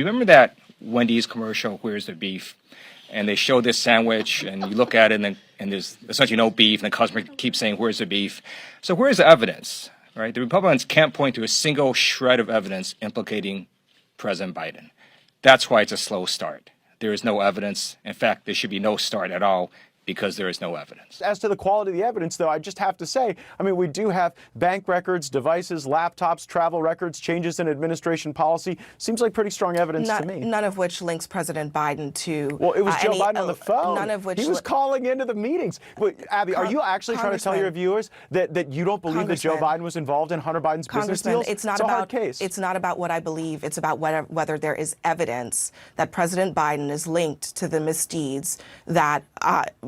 Remember that Wendy's commercial, "Where's the beef?" And they show this sandwich, and you look at it, and there's essentially no beef, and the customer keeps saying, "Where's the beef?" So where's the evidence, right? The Republicans can't point to a single shred of evidence implicating President Biden. That's why it's a slow start. There is no evidence. In fact, there should be no start at all because there is no evidence. As to the quality of the evidence, though, I just have to say, I mean, we do have bank records, devices, laptops, travel records, changes in administration policy. Seems like pretty strong evidence to me. None of which links President Biden to. Well, it was Joe Biden on the phone. None of which. He was calling into the meetings. But, Abby, are you actually trying to tell your viewers that you don't believe that Joe Biden was involved in Hunter Biden's business deals? It's not a about hard case. It's not about what I believe. It's about whether there is evidence that President Biden is linked to the misdeeds that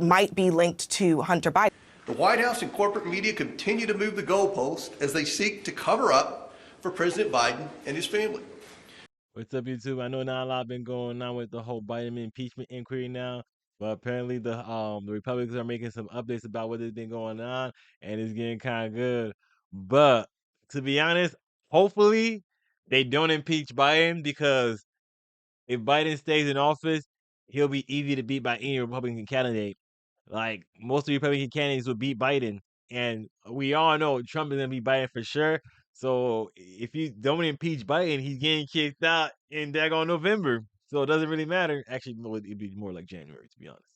might be linked to Hunter Biden. The White House and corporate media continue to move the goalposts as they seek to cover up for President Biden and his family. What's up, YouTube? I know not a lot been going on with the whole Biden impeachment inquiry now, but apparently the Republicans are making some updates about what has been going on, and it's getting kind of good. But to be honest, hopefully they don't impeach Biden, because if Biden stays in office, he'll be easy to beat by any Republican candidate. Like, most of the Republican candidates would beat Biden, and we all know Trump is gonna beat Biden for sure. So if you don't impeach Biden, he's getting kicked out in daggone November. So it doesn't really matter. Actually, no, it'd be more like January, to be honest.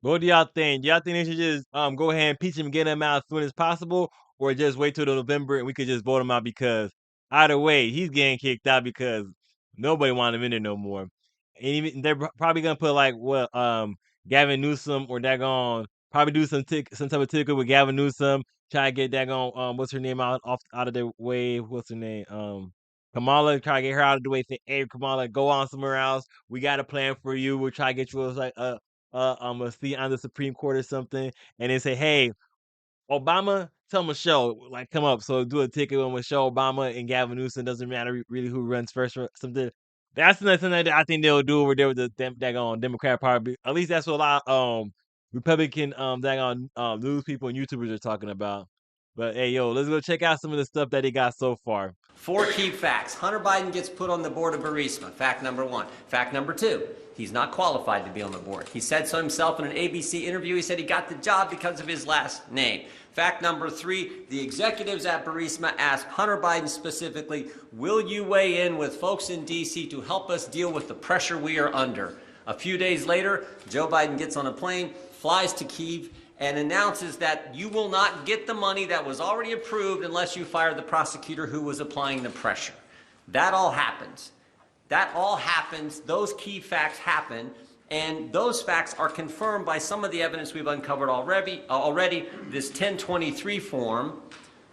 What do y'all think? Y'all think they should just go ahead and impeach him and get him out as soon as possible, or just wait till November and we could just vote him out? Because either way, he's getting kicked out because nobody wanted him in there no more. And even they're probably gonna put like Gavin Newsom, or daggone probably do some type of ticket with Gavin Newsom, try to get daggone what's her name out of the way. What's her name? Kamala, try to get her out of the way. Say, hey, Kamala, go on somewhere else. We got a plan for you. We'll try to get you like a seat on the Supreme Court or something, and then say, hey, Obama, tell Michelle, like, come up. So do a ticket with Michelle Obama and Gavin Newsom. Doesn't matter really who runs first or something. That's nothing that I think they'll do over there with the daggone Democrat Party. At least that's what a lot Republican daggone news people and YouTubers are talking about. But hey, yo, let's go check out some of the stuff that they got so far. 4 key facts. Hunter Biden gets put on the board of Burisma. Fact number 1. Fact number 2. He's not qualified to be on the board. He said so himself in an ABC interview. He said he got the job because of his last name. Fact number 3, the executives at Burisma asked Hunter Biden specifically, will you weigh in with folks in D.C. to help us deal with the pressure we are under? A few days later, Joe Biden gets on a plane, flies to Kyiv, and announces that you will not get the money that was already approved unless you fire the prosecutor who was applying the pressure. That all happens. That all happens. Those key facts happen. And those facts are confirmed by some of the evidence we've uncovered already. This 1023 form,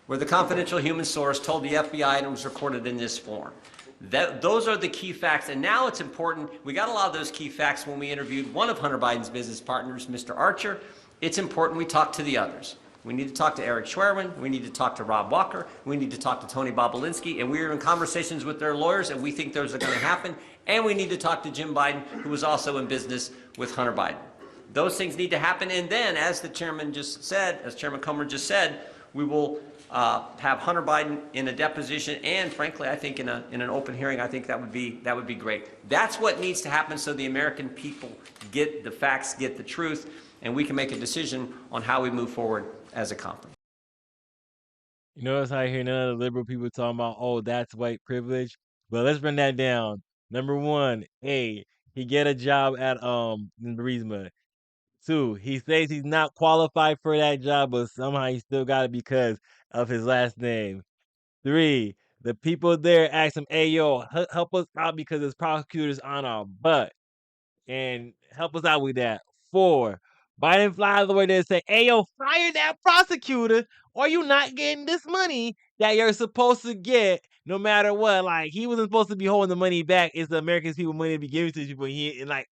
where the confidential human source told the FBI, and it was recorded in this form. Those are the key facts. And now it's important. We got a lot of those key facts when we interviewed one of Hunter Biden's business partners, Mr. Archer. It's important we talk to the others. We need to talk to Eric Schwerin. We need to talk to Rob Walker. We need to talk to Tony Bobulinski. And we are in conversations with their lawyers, and we think those are going to happen. And we need to talk to Jim Biden, who was also in business with Hunter Biden. Those things need to happen. And then, as the chairman just said, as Chairman Comer just said, we will have Hunter Biden in a deposition, and frankly, I think in an open hearing. I think that would be great. That's what needs to happen so the American people get the facts, get the truth, and we can make a decision on how we move forward as a conference. You notice how I hear none of the liberal people talking about, oh, that's white privilege. But let's run that down. Number 1, hey, he get a job at Burisma. 2, he says he's not qualified for that job, but somehow he still got it because of his last name. 3, the people there ask him, hey, yo, help us out because this prosecutor's on our butt, and help us out with that. 4, Biden flies over there and say, hey, yo, fire that prosecutor, or you not getting this money that you're supposed to get no matter what. Like, he wasn't supposed to be holding the money back. It's the American people money to be given to these people. And like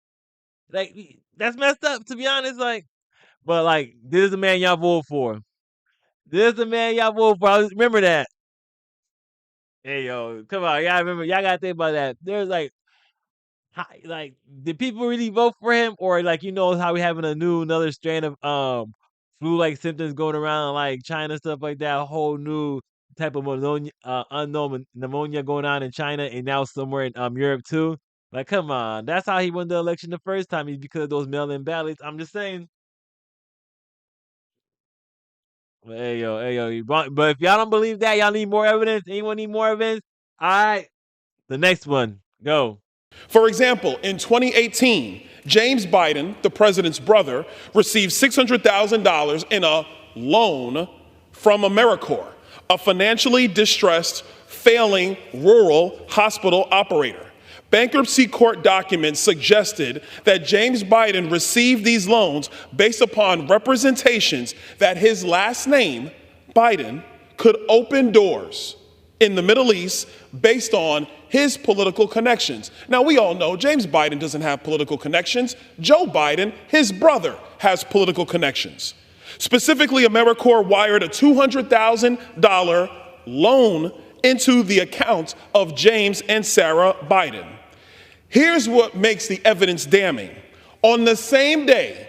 that's messed up, to be honest. Like, but like, this is the man y'all vote for. This is the man y'all vote for. Remember that. Hey, yo, come on, y'all remember? Y'all gotta think about that. There's like, did people really vote for him, or like, you know how we having another strain of flu-like symptoms going around like China, stuff like that, a whole new type of pneumonia, unknown pneumonia going on in China and now somewhere in Europe too. Like, come on, that's how he won the election the first time, is because of those mail-in ballots. I'm just saying. But hey yo, but if y'all don't believe that, y'all need more evidence. Anyone need more evidence? All right, the next one, go. For example, in 2018, James Biden, the president's brother, received $600,000 in a loan from AmeriCorps, a financially distressed, failing rural hospital operator. Bankruptcy court documents suggested that James Biden received these loans based upon representations that his last name, Biden, could open doors in the Middle East based on his political connections. Now, we all know James Biden doesn't have political connections. Joe Biden, his brother, has political connections. Specifically, AmeriCorps wired a $200,000 loan into the account of James and Sarah Biden. Here's what makes the evidence damning. On the same day,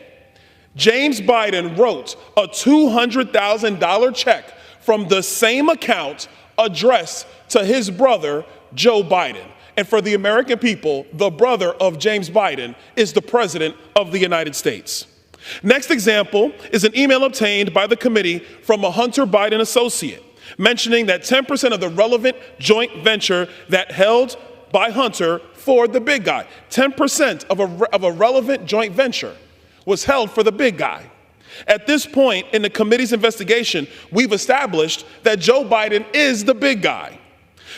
James Biden wrote a $200,000 check from the same account addressed to his brother, Joe Biden. And for the American people, the brother of James Biden is the president of the United States. Next example is an email obtained by the committee from a Hunter Biden associate, mentioning that 10% of the relevant joint venture that held by Hunter for the big guy, 10% of a relevant joint venture was held for the big guy. At this point in the committee's investigation, we've established that Joe Biden is the big guy.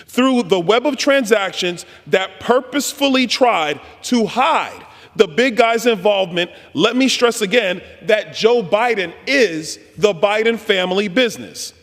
Through the web of transactions that purposefully tried to hide the big guy's involvement, let me stress again that Joe Biden is the Biden family business.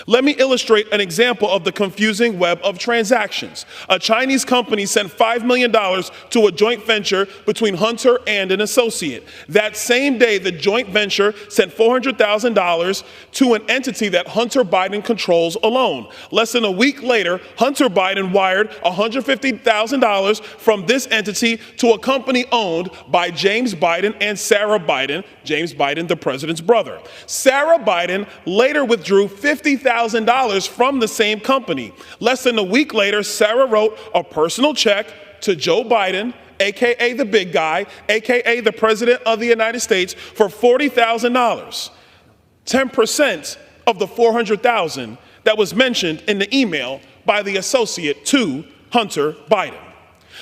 Let me illustrate an example of the confusing web of transactions. A Chinese company sent $5 million to a joint venture between Hunter and an associate. That same day, the joint venture sent $400,000 to an entity that Hunter Biden controls alone. Less than a week later, Hunter Biden wired $150,000 from this entity to a company owned by James Biden and Sarah Biden, James Biden, the president's brother. Sarah Biden later withdrew $50,000 from the same company. Less than a week later, Sarah wrote a personal check to Joe Biden, aka the big guy, aka the president of the United States, for $40,000. 10% of the $400,000 that was mentioned in the email by the associate to Hunter Biden.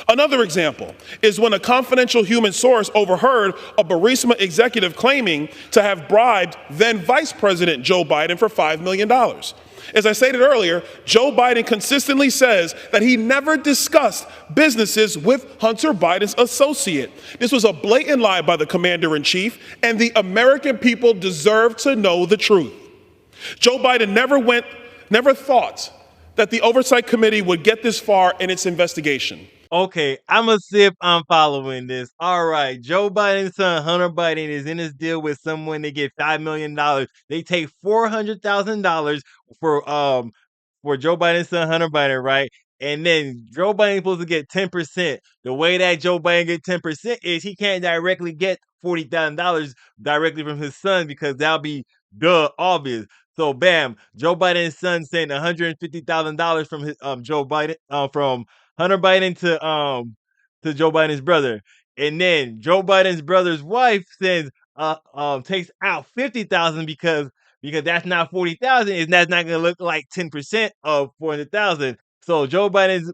Another example is when a confidential human source overheard a Burisma executive claiming to have bribed then Vice President Joe Biden for $5 million. As I stated earlier, Joe Biden consistently says that he never discussed businesses with Hunter Biden's associate. This was a blatant lie by the commander-in-chief, and the American people deserve to know the truth. Joe Biden never thought that the Oversight Committee would get this far in its investigation. Okay, I'm gonna see if I'm following this. All right, Joe Biden's son Hunter Biden is in this deal with someone. They get $5 million. They take $400,000 for Joe Biden's son Hunter Biden, right? And then Joe Biden's supposed to get 10%. The way that Joe Biden get 10% is he can't directly get $40,000 directly from his son because that'll be obvious. So bam, Joe Biden's son sent $150,000 from his Joe Biden from Hunter Biden to Joe Biden's brother. And then Joe Biden's brother's wife sends takes out 50,000 because that's not 40,000, and that's not gonna look like 10% of 400,000. So Joe Biden's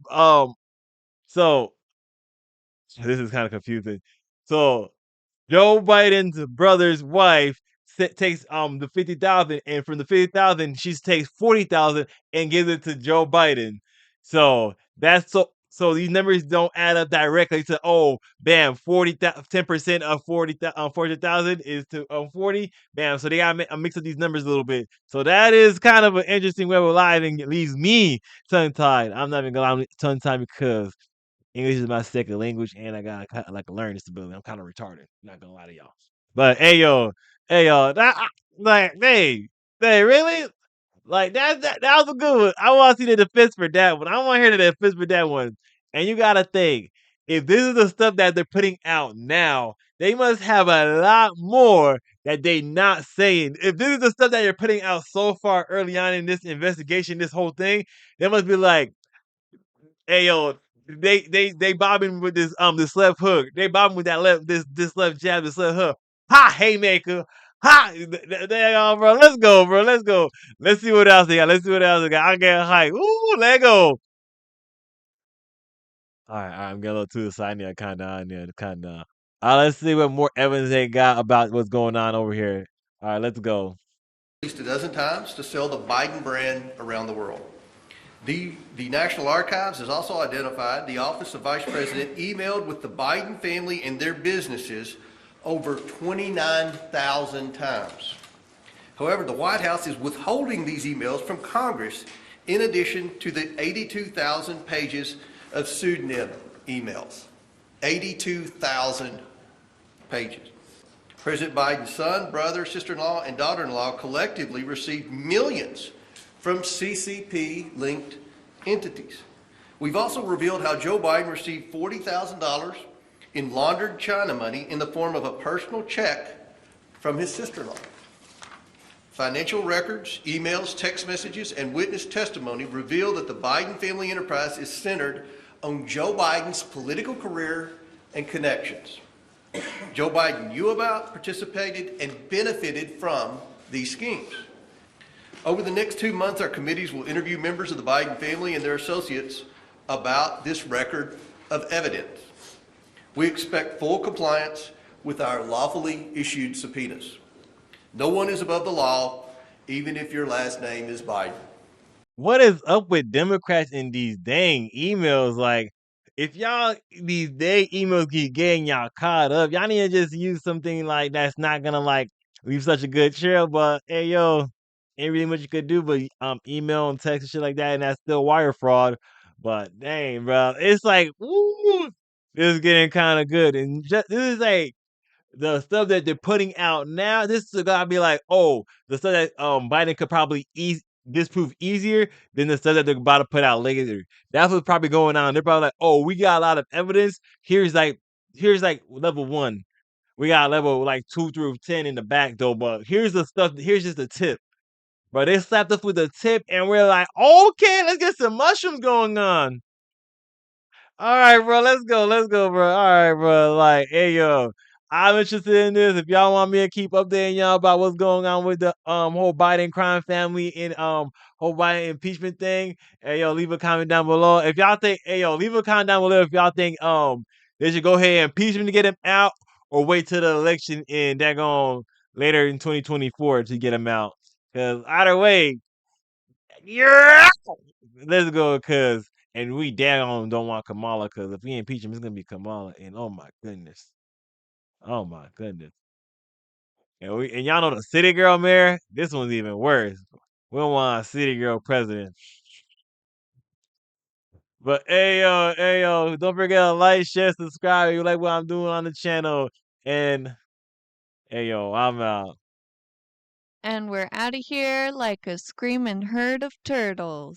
so this is kind of confusing. So Joe Biden's brother's wife takes the 50,000, and from the 50,000, she takes 40,000 and gives it to Joe Biden. So that's so these numbers don't add up directly to bam 10% of 40,000 is to 40 bam. So they got to mix up these numbers a little bit. So that is kind of an interesting web of life, and it leaves me tongue tied. I'm not even gonna tongue tied because English is my second language, and I got like a learning disability. I'm kind of retarded. Not gonna lie to y'all. But hey yo, hey, really? Like that was a good one. I want to see the defense for that one. I want to hear the defense for that one. And you gotta think, if this is the stuff that they're putting out now, They must have a lot more that they not saying. If this is the stuff that you're putting out so far early on in this investigation, this whole thing, they must be like, hey yo, they bobbing with this left hook. They bobbing with that this left jab, this left hook. Ha haymaker. Ha they bro. Let's go, bro. Let's go. Let's see what else they got. Let's see what else they got. I get hype. Ooh, let go. All right, I'm getting a little too excited. I kind of on there, kind of. Let's see what more evidence they got about what's going on over here. All right, let's go. At least a dozen times to sell the Biden brand around the world. The National Archives has also identified the Office of Vice President emailed with the Biden family and their businesses over 29,000 times. However, the White House is withholding these emails from Congress in addition to the 82,000 pages of pseudonym emails. 82,000 pages. President Biden's son, brother, sister-in-law, and daughter-in-law collectively received millions from CCP-linked entities. We've also revealed how Joe Biden received $40,000 in laundered China money in the form of a personal check from his sister-in-law. Financial records, emails, text messages, and witness testimony reveal that the Biden family enterprise is centered on Joe Biden's political career and connections. Joe Biden knew about, participated, and benefited from these schemes. Over the next 2 months, our committees will interview members of the Biden family and their associates about this record of evidence. We expect full compliance with our lawfully issued subpoenas. No one is above the law, even if your last name is Biden. What is up with Democrats in these dang emails? Like, if y'all these dang emails keep getting y'all caught up, y'all need to just use something like that's not gonna like leave such a good trail. But hey, yo, ain't really much you could do but email and text and shit like that, and that's still wire fraud. But dang, bro, it's like, ooh, this is getting kind of good, and just this is like the stuff that they're putting out now, this is gotta be like, oh, the stuff that Biden could probably disprove easier than the stuff that they're about to put out later. That's what's probably going on. They're probably like, oh, we got a lot of evidence. Here's like level 1. We got level like 2 through 10 in the back though, but here's the stuff. Here's just the tip. But they slapped us with the tip, and we're like, okay, let's get some mushrooms going on. All right, bro. Let's go, bro. All right, bro. Like, hey, yo, I'm interested in this. If y'all want me to keep updating y'all about what's going on with the whole Biden crime family and whole Biden impeachment thing, hey, yo, leave a comment down below. If y'all think, hey, yo, leave a comment down below if y'all think they should go ahead and impeach him to get him out, or wait till the election and that going later in 2024 to get him out. Cause either way, yeah. Let's go, cause and we damn don't want Kamala, cause if we impeach him, it's gonna be Kamala, and oh my goodness, and y'all know the city girl mayor. This one's even worse. We don't want a city girl president. But hey yo, don't forget to like, share, subscribe if you like what I'm doing on the channel. And hey yo, I'm out. And we're out of here like a screaming herd of turtles.